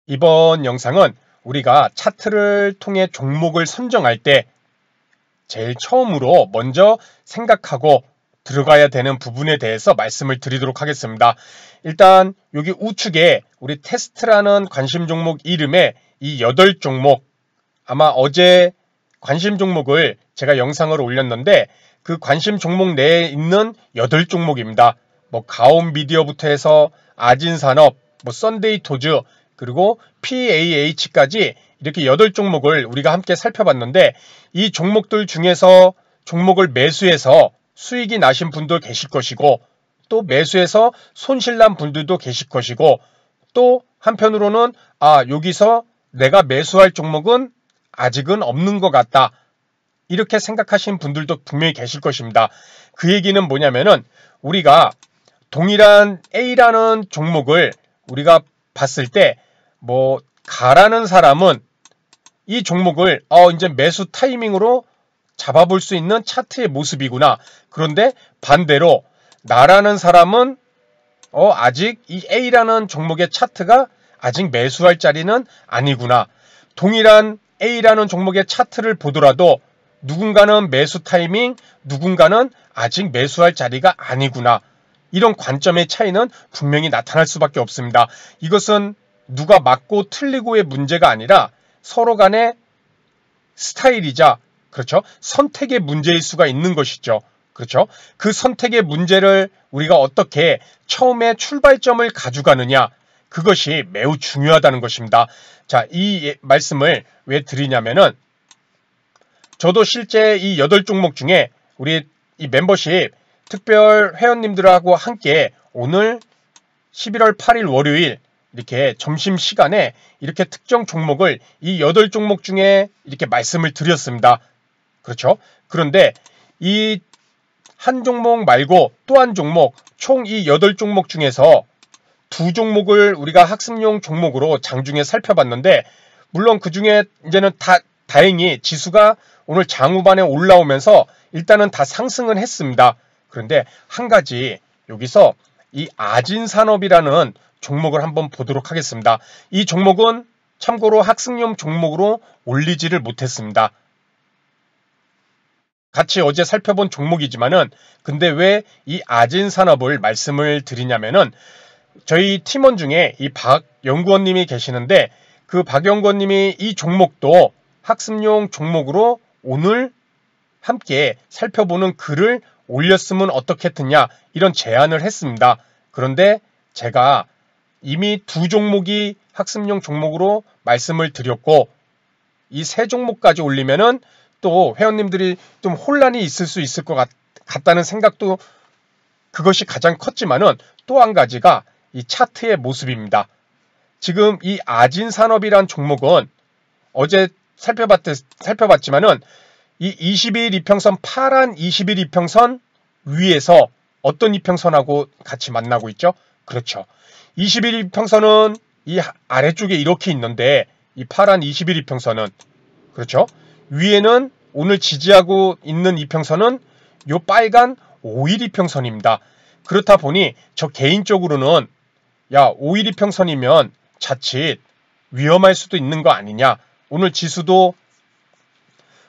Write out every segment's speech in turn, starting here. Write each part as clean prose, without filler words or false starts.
이번 영상은 우리가 차트를 통해 종목을 선정할 때 제일 처음으로 먼저 생각하고 들어가야 되는 부분에 대해서 말씀을 드리도록 하겠습니다. 일단 여기 우측에 우리 테스트라는 관심 종목 이름에 이 8종목, 아마 어제 관심 종목을 제가 영상을 올렸는데 그 관심 종목 내에 있는 8종목입니다. 뭐 가온미디어부터 해서 아진산업, 뭐 썬데이토즈, 그리고 PAH까지 이렇게 8종목을 우리가 함께 살펴봤는데 이 종목들 중에서 종목을 매수해서 수익이 나신 분도 계실 것이고 또 매수해서 손실난 분들도 계실 것이고 또 한편으로는 여기서 내가 매수할 종목은 아직은 없는 것 같다 이렇게 생각하시는 분들도 분명히 계실 것입니다. 그 얘기는 뭐냐면은 우리가 동일한 A라는 종목을 우리가 봤을 때 뭐 가라는 사람은 이 종목을 이제 매수 타이밍으로 잡아볼 수 있는 차트의 모습이구나. 그런데 반대로 나라는 사람은 아직 이 A라는 종목의 차트가 아직 매수할 자리는 아니구나. 동일한 A라는 종목의 차트를 보더라도 누군가는 매수 타이밍, 누군가는 아직 매수할 자리가 아니구나. 이런 관점의 차이는 분명히 나타날 수밖에 없습니다. 이것은 누가 맞고 틀리고의 문제가 아니라 서로 간의 스타일이자 그렇죠? 선택의 문제일 수가 있는 것이죠. 그렇죠? 그 선택의 문제를 우리가 어떻게 처음에 출발점을 가져가느냐 그것이 매우 중요하다는 것입니다. 자, 이 말씀을 왜 드리냐면은 저도 실제 이 8종목 중에 우리 이 멤버십 특별 회원님들하고 함께 오늘 11월 8일 월요일 이렇게 점심시간에 이렇게 특정 종목을 이 8종목 중에 이렇게 말씀을 드렸습니다. 그렇죠? 그런데 이 한 종목 말고 또 한 종목 총 이 8종목 중에서 2종목을 우리가 학습용 종목으로 장중에 살펴봤는데 물론 그 중에 이제는 다행히 지수가 오늘 장후반에 올라오면서 일단은 다 상승은 했습니다. 그런데 한 가지 여기서 이 아진산업이라는 종목을 한번 보도록 하겠습니다. 이 종목은 참고로 학습용 종목으로 올리지를 못했습니다. 같이 어제 살펴본 종목이지만은 근데 왜 이 아진산업을 말씀을 드리냐면은 저희 팀원 중에 이 박연구원님이 계시는데 그 박연구원님이 이 종목도 학습용 종목으로 오늘 함께 살펴보는 글을 올렸으면 어떻겠느냐 이런 제안을 했습니다. 그런데 제가 이미 2종목이 학습용 종목으로 말씀을 드렸고 이 3종목까지 올리면은 또 회원님들이 좀 혼란이 있을 수 있을 것 같다는 생각도 그것이 가장 컸지만은 또 한 가지가 이 차트의 모습입니다. 지금 이 아진산업이란 종목은 어제 살펴봤지만은 이 20일 이평선 파란 20일 이평선 위에서 어떤 이평선하고 같이 만나고 있죠? 그렇죠. 20일 이평선은 이 아래쪽에 이렇게 있는데 이 파란 20일 이평선은 그렇죠. 위에는 오늘 지지하고 있는 이평선은 요 빨간 5일 이평선입니다. 그렇다 보니 저 개인적으로는 5일 이평선이면 자칫 위험할 수도 있는 거 아니냐. 오늘 지수도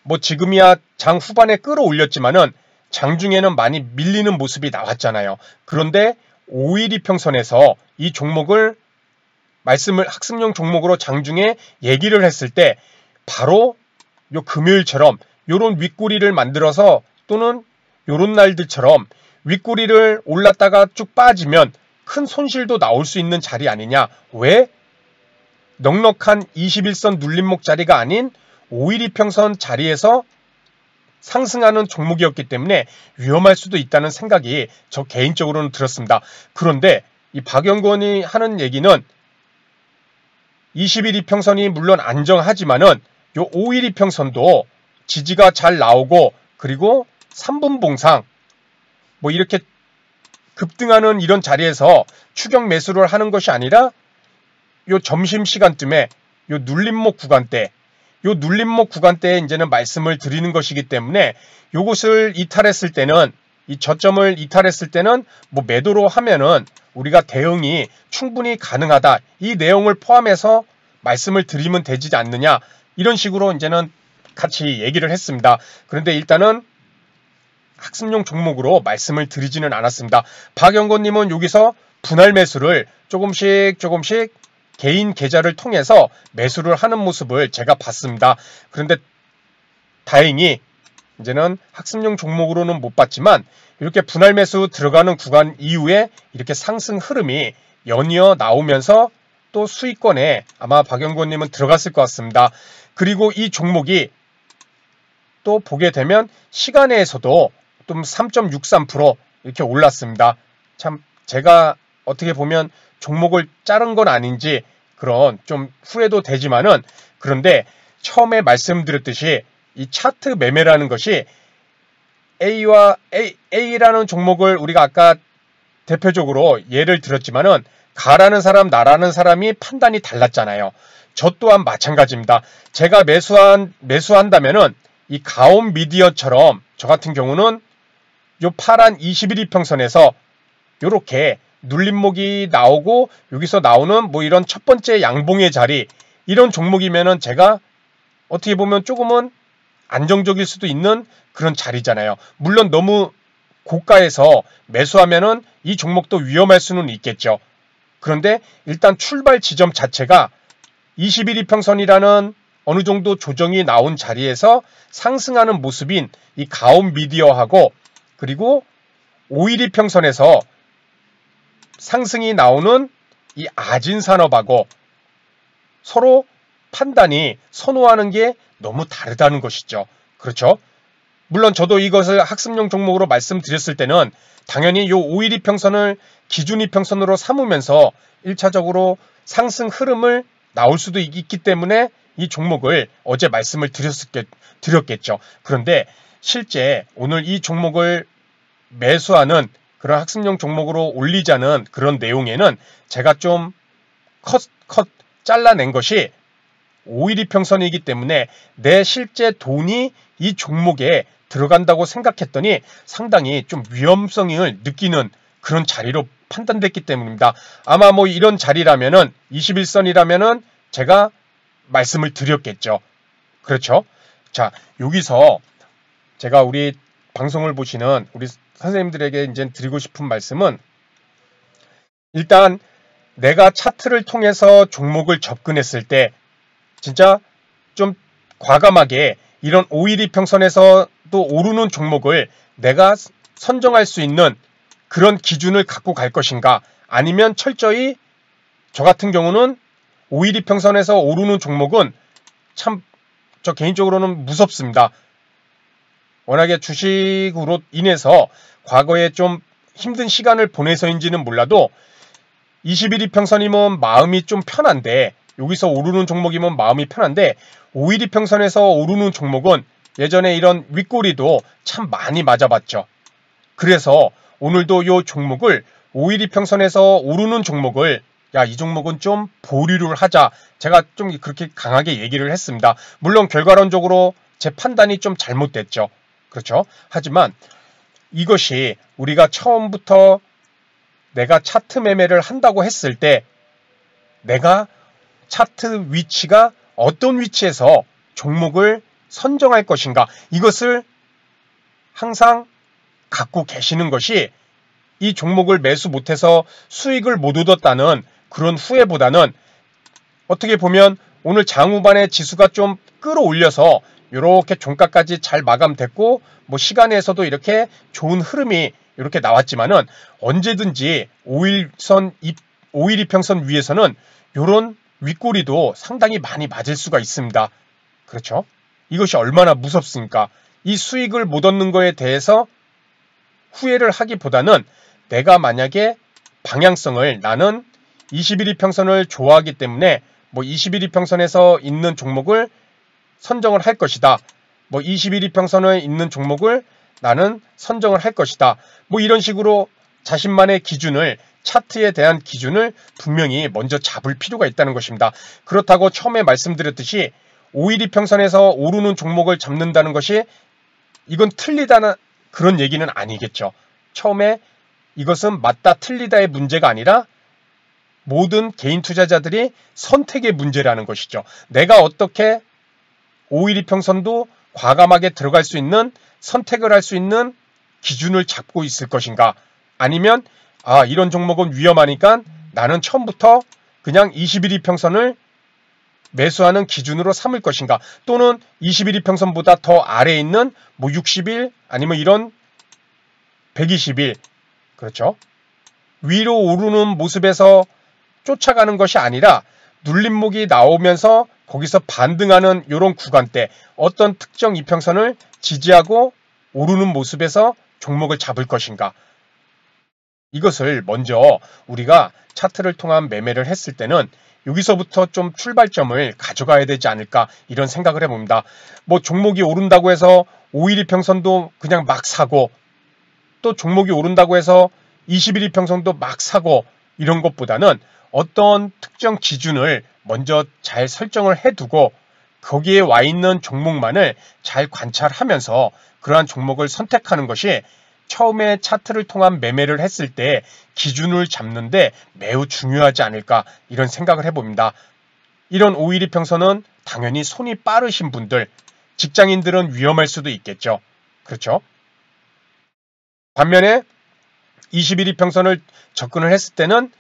뭐 지금이야 장 후반에 끌어올렸지만은 장중에는 많이 밀리는 모습이 나왔잖아요. 그런데 5일 이평선에서 이 종목을 학습용 종목으로 장중에 얘기를 했을 때 바로 요 금요일처럼 요런 윗꼬리를 만들어서 또는 요런 날들처럼 윗꼬리를 올랐다가 쭉 빠지면 큰 손실도 나올 수 있는 자리 아니냐. 왜? 넉넉한 21선 눌림목 자리가 아닌 5일 이평선 자리에서 상승하는 종목이었기 때문에 위험할 수도 있다는 생각이 저 개인적으로는 들었습니다. 그런데 이 박연구원이 하는 얘기는 20일 이평선이 물론 안정하지만은 요 5일 이평선도 지지가 잘 나오고 그리고 3분 봉상 뭐 이렇게 급등하는 이런 자리에서 추격 매수를 하는 것이 아니라 요 점심시간쯤에 요 눌림목 구간대 요 눌림목 구간대에 이제는 말씀을 드리는 것이기 때문에 요것을 이탈했을 때는 이 저점을 이탈했을 때는 뭐 매도로 하면은 우리가 대응이 충분히 가능하다. 이 내용을 포함해서 말씀을 드리면 되지 않느냐, 이런 식으로 이제는 같이 얘기를 했습니다. 그런데 일단은 학습용 종목으로 말씀을 드리지는 않았습니다. 박영건님은 여기서 분할 매수를 조금씩 개인 계좌를 통해서 매수를 하는 모습을 제가 봤습니다. 그런데 다행히 이제는 학습용 종목으로는 못 봤지만 이렇게 분할 매수 들어가는 구간 이후에 이렇게 상승 흐름이 연이어 나오면서 또 수익권에 아마 박영건님은 들어갔을 것 같습니다. 그리고 이 종목이 또 보게 되면 시간에서도 좀 3.63% 이렇게 올랐습니다. 참 제가 어떻게 보면 종목을 자른 건 아닌지 그런 좀 후회도 되지만은, 그런데 처음에 말씀드렸듯이 이 차트 매매라는 것이 A라는 종목을 우리가 아까 대표적으로 예를 들었지만은 가라는 사람, 나라는 사람이 판단이 달랐잖아요. 저 또한 마찬가지입니다. 제가 매수한다면은 이 가온 미디어처럼 저 같은 경우는 요 파란 21 이평선에서 요렇게 눌림목이 나오고 여기서 나오는 뭐 이런 첫 번째 양봉의 자리, 이런 종목이면은 제가 어떻게 보면 조금은 안정적일 수도 있는 그런 자리잖아요. 물론 너무 고가에서 매수하면은 이 종목도 위험할 수는 있겠죠. 그런데 일단 출발 지점 자체가 21 이평선이라는 어느 정도 조정이 나온 자리에서 상승하는 모습인 이 가온 미디어하고, 그리고 51 이평선에서 상승이 나오는 이 아진산업하고 서로 판단이 선호하는 게 너무 다르다는 것이죠. 그렇죠? 물론 저도 이것을 학습용 종목으로 말씀드렸을 때는 당연히 요 51 이평선을 기준 이평선으로 삼으면서 1차적으로 상승 흐름을 나올 수도 있기 때문에 이 종목을 어제 말씀을 드렸겠죠. 그런데 실제 오늘 이 종목을 매수하는 그런 학습용 종목으로 올리자는 그런 내용에는 제가 좀 컷 잘라낸 것이 51 이평선이기 때문에 내 실제 돈이 이 종목에 들어간다고 생각했더니 상당히 좀 위험성을 느끼는 그런 자리로 판단됐기 때문입니다. 아마 뭐 이런 자리라면은 21선이라면은 제가 말씀을 드렸겠죠. 그렇죠? 자, 여기서 제가 우리 방송을 보시는 우리 선생님들에게 이제 드리고 싶은 말씀은, 일단 내가 차트를 통해서 종목을 접근했을 때 진짜 좀 과감하게 이런 51 이평선에서 또 오르는 종목을 내가 선정할 수 있는 그런 기준을 갖고 갈 것인가, 아니면 철저히 저 같은 경우는 51 이평선에서 오르는 종목은 참 저 개인적으로는 무섭습니다. 워낙에 주식으로 인해서 과거에 좀 힘든 시간을 보내서인지는 몰라도 21 이평선이면 마음이 좀 편한데, 여기서 오르는 종목이면 마음이 편한데 51 이평선에서 오르는 종목은 예전에 이런 윗꼬리도 참 많이 맞아봤죠. 그래서 오늘도 이 종목을 51 이평선에서 오르는 종목을 야, 이 종목은 좀 보류를 하자, 제가 좀 그렇게 강하게 얘기를 했습니다. 물론 결과론적으로 제 판단이 좀 잘못됐죠. 그렇죠? 하지만 이것이 우리가 처음부터 내가 차트 매매를 한다고 했을 때 내가 차트 위치가 어떤 위치에서 종목을 선정할 것인가, 이것을 항상 갖고 계시는 것이 이 종목을 매수 못해서 수익을 못 얻었다는 그런 후회보다는, 어떻게 보면 오늘 장후반에 지수가 좀 끌어올려서 이렇게 종가까지 잘 마감됐고 뭐 시간에서도 이렇게 좋은 흐름이 이렇게 나왔지만은 언제든지 51 이평선 위에서는 이런 윗꼬리도 상당히 많이 맞을 수가 있습니다. 그렇죠? 이것이 얼마나 무섭습니까? 이 수익을 못 얻는 거에 대해서 후회를 하기보다는 내가 만약에 방향성을, 나는 21 이평선을 좋아하기 때문에 뭐 21 이평선에서 있는 종목을 선정을 할 것이다. 뭐 21 이평선에 있는 종목을 나는 선정을 할 것이다. 뭐 이런 식으로 자신만의 기준을, 차트에 대한 기준을 분명히 먼저 잡을 필요가 있다는 것입니다. 그렇다고 처음에 말씀드렸듯이 51 이평선에서 오르는 종목을 잡는다는 것이 이건 틀리다는 그런 얘기는 아니겠죠. 처음에 이것은 맞다 틀리다의 문제가 아니라 모든 개인 투자자들이 선택의 문제라는 것이죠. 내가 어떻게 5일 이평선도 과감하게 들어갈 수 있는 선택을 할 수 있는 기준을 잡고 있을 것인가, 아니면 이런 종목은 위험하니까 나는 처음부터 그냥 21이평선을 매수하는 기준으로 삼을 것인가, 또는 21이평선보다 더 아래에 있는 60일 아니면 이런 120일, 그렇죠, 위로 오르는 모습에서 쫓아가는 것이 아니라 눌림목이 나오면서 거기서 반등하는 이런 구간대 어떤 특정 이평선을 지지하고 오르는 모습에서 종목을 잡을 것인가, 이것을 먼저 우리가 차트를 통한 매매를 했을 때는 여기서부터 좀 출발점을 가져가야 되지 않을까, 이런 생각을 해봅니다. 종목이 오른다고 해서 5일 이평선도 그냥 막 사고, 또 종목이 오른다고 해서 21이평선도 막 사고, 이런 것보다는 어떤 특정 기준을 먼저 잘 설정을 해두고 거기에 와 있는 종목만을 잘 관찰하면서 그러한 종목을 선택하는 것이 처음에 차트를 통한 매매를 했을 때 기준을 잡는데 매우 중요하지 않을까, 이런 생각을 해봅니다. 이런 5일 이평선은 당연히 손이 빠르신 분들, 직장인들은 위험할 수도 있겠죠. 그렇죠? 반면에 21이평선을 접근을 했을 때는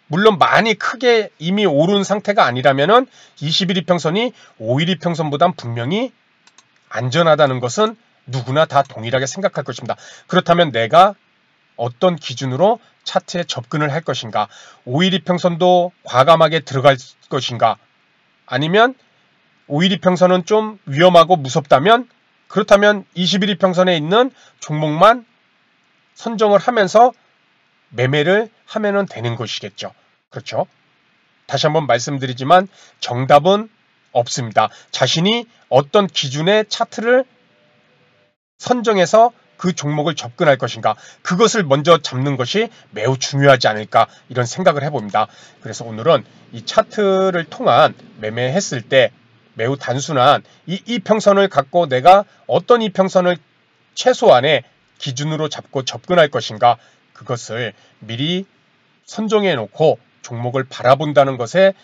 물론 많이 크게 이미 오른 상태가 아니라면은 21이평선이 5일 이평선보단 분명히 안전하다는 것은 누구나 다 동일하게 생각할 것입니다. 그렇다면 내가 어떤 기준으로 차트에 접근을 할 것인가, 5일 이평선도 과감하게 들어갈 것인가, 아니면 5일 이평선은 좀 위험하고 무섭다면 그렇다면 21이평선에 있는 종목만 선정을 하면서 매매를 하면은 되는 것이겠죠. 그렇죠? 다시 한번 말씀드리지만 정답은 없습니다. 자신이 어떤 기준의 차트를 선정해서 그 종목을 접근할 것인가, 그것을 먼저 잡는 것이 매우 중요하지 않을까, 이런 생각을 해봅니다. 그래서 오늘은 이 차트를 통한 매매했을 때 매우 단순한 이 이평선을 갖고 내가 어떤 이평선을 최소한의 기준으로 잡고 접근할 것인가, 그것을 미리 선정해 놓고 종목을 바라본다는 것의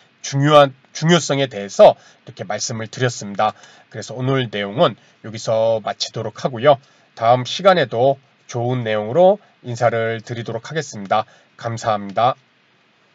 중요성에 대해서 이렇게 말씀을 드렸습니다. 그래서 오늘 내용은 여기서 마치도록 하고요. 다음 시간에도 좋은 내용으로 인사를 드리도록 하겠습니다. 감사합니다.